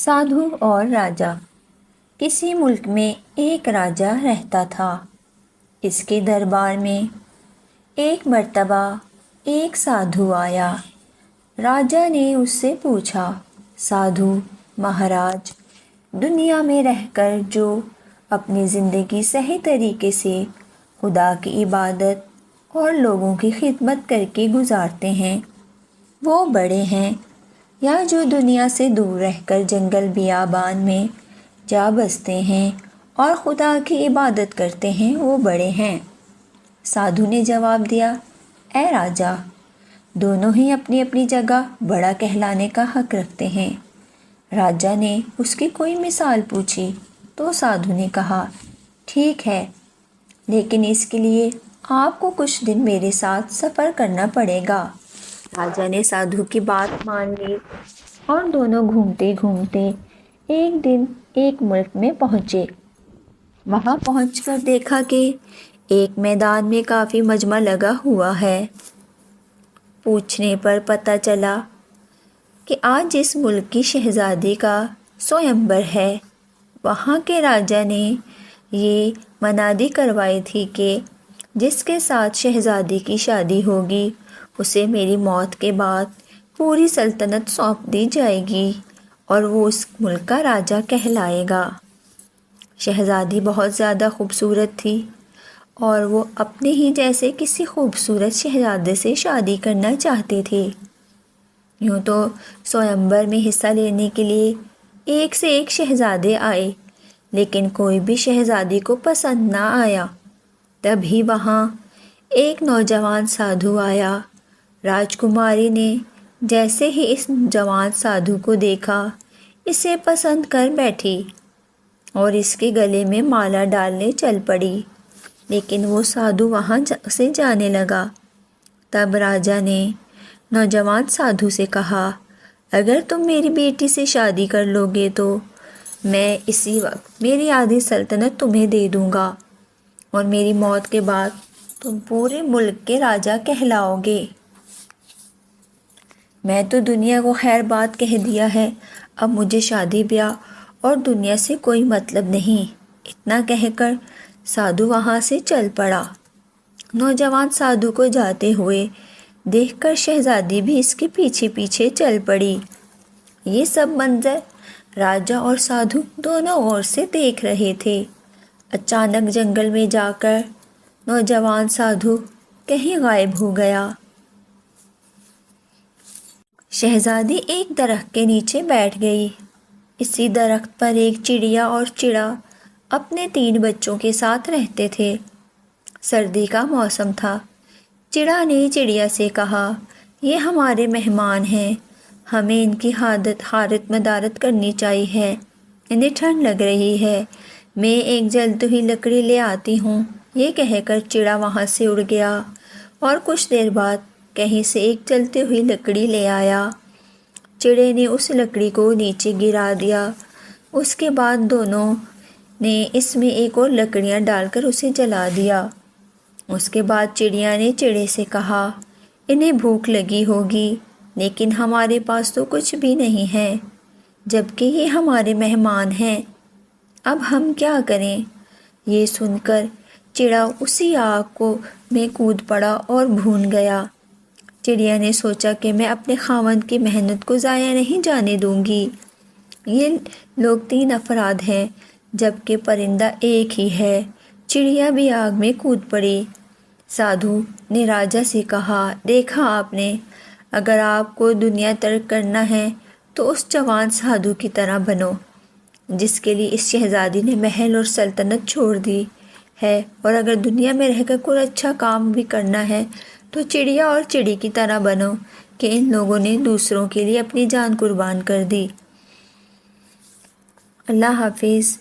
سادھو اور راجا۔ کسی ملک میں ایک راجا رہتا تھا۔ اس کے دربار میں ایک مرتبہ ایک سادھو آیا۔ راجا نے اس سے پوچھا، سادھو مہاراج، دنیا میں رہ کر جو اپنی زندگی صحیح طریقے سے خدا کی عبادت اور لوگوں کی خدمت کر کے گزارتے ہیں وہ بڑے ہیں، یا جو دنیا سے دور رہ کر جنگل بیابان میں جا بستے ہیں اور خدا کی عبادت کرتے ہیں وہ بڑے ہیں؟ سادھو نے جواب دیا، اے راجا، دونوں ہی اپنی اپنی جگہ بڑا کہلانے کا حق رکھتے ہیں۔ راجا نے اس کی کوئی مثال پوچھی تو سادھو نے کہا، ٹھیک ہے، لیکن اس کے لیے آپ کو کچھ دن میرے ساتھ سفر کرنا پڑے گا۔ راجا نے سادھو کی بات مان لی اور دونوں گھومتے گھومتے ایک دن ایک ملک میں پہنچے۔ وہاں پہنچ کر دیکھا کہ ایک میدان میں کافی مجمع لگا ہوا ہے۔ پوچھنے پر پتہ چلا کہ آج اس ملک کی شہزادی کا سوئمبر ہے۔ وہاں کے راجا نے یہ منادی کروائی تھی کہ جس کے ساتھ شہزادی کی شادی ہوگی اسے میری موت کے بعد پوری سلطنت سونپ دی جائے گی اور وہ اس ملک کا راجا کہلائے گا۔ شہزادی بہت زیادہ خوبصورت تھی اور وہ اپنے ہی جیسے کسی خوبصورت شہزادے سے شادی کرنا چاہتی تھی۔ یوں تو سوئمبر میں حصہ لینے کے لیے ایک سے ایک شہزادے آئے، لیکن کوئی بھی شہزادی کو پسند نہ آیا۔ تبھی وہاں ایک نوجوان سادھو آیا۔ راجکماری نے جیسے ہی اس جوان سادھو کو دیکھا اسے پسند کر بیٹھی اور اس کے گلے میں مالا ڈالنے چل پڑی، لیکن وہ سادھو وہاں سے جانے لگا۔ تب راجا نے نوجوان سادھو سے کہا، اگر تم میری بیٹی سے شادی کر لو گے تو میں اسی وقت میری آدھی سلطنت تمہیں دے دوں گا اور میری موت کے بعد تم پورے ملک کے راجا کہلاؤ گے۔ میں تو دنیا کو خیر بات کہہ دیا ہے، اب مجھے شادی بیاہ اور دنیا سے کوئی مطلب نہیں۔ اتنا کہہ کر سادھو وہاں سے چل پڑا۔ نوجوان سادھو کو جاتے ہوئے دیکھ کر شہزادی بھی اس کے پیچھے پیچھے چل پڑی۔ یہ سب منظر راجا اور سادھو دونوں اور سے دیکھ رہے تھے۔ اچانک جنگل میں جا کر نوجوان سادھو کہیں غائب ہو گیا۔ شہزادی ایک درخت کے نیچے بیٹھ گئی۔ اسی درخت پر ایک چڑیا اور چڑا اپنے 3 بچوں کے ساتھ رہتے تھے۔ سردی کا موسم تھا۔ چڑا نے چڑیا سے کہا، یہ ہمارے مہمان ہیں، ہمیں ان کی حارت مدارت کرنی چاہیے، انہیں ٹھنڈ لگ رہی ہے، میں ایک جلتی ہوئی لکڑی لے آتی ہوں۔ یہ کہہ کر چڑا وہاں سے اڑ گیا اور کچھ دیر بعد کہیں سے ایک جلتی ہوئی لکڑی لے آیا۔ چڑے نے اس لکڑی کو نیچے گرا دیا۔ اس کے بعد دونوں نے اس میں ایک اور لکڑیاں ڈال کر اسے جلا دیا۔ اس کے بعد چڑیا نے چڑے سے کہا، انہیں بھوک لگی ہوگی، لیکن ہمارے پاس تو کچھ بھی نہیں ہے، جبکہ یہ ہمارے مہمان ہیں، اب ہم کیا کریں؟ یہ سن کر چڑا اسی آگ میں کود پڑا اور بھون گیا۔ چڑیا نے سوچا کہ میں اپنے خاوند کی محنت کو ضائع نہیں جانے دوں گی۔ یہ لوگ 3 افراد ہیں جبکہ پرندہ ایک ہی ہے۔ چڑیا بھی آگ میں کود پڑی۔ سادھو نے راجا سے کہا، دیکھا آپ نے، اگر آپ کو دنیا ترک کرنا ہے تو اس جوان سادھو کی طرح بنو جس کے لیے اس شہزادی نے محل اور سلطنت چھوڑ دی ہے، اور اگر دنیا میں رہ کر کوئی اچھا کام بھی کرنا ہے تو چڑیا اور چڑی کی طرح بنو کہ ان لوگوں نے دوسروں کے لیے اپنی جان قربان کر دی۔ اللہ حافظ۔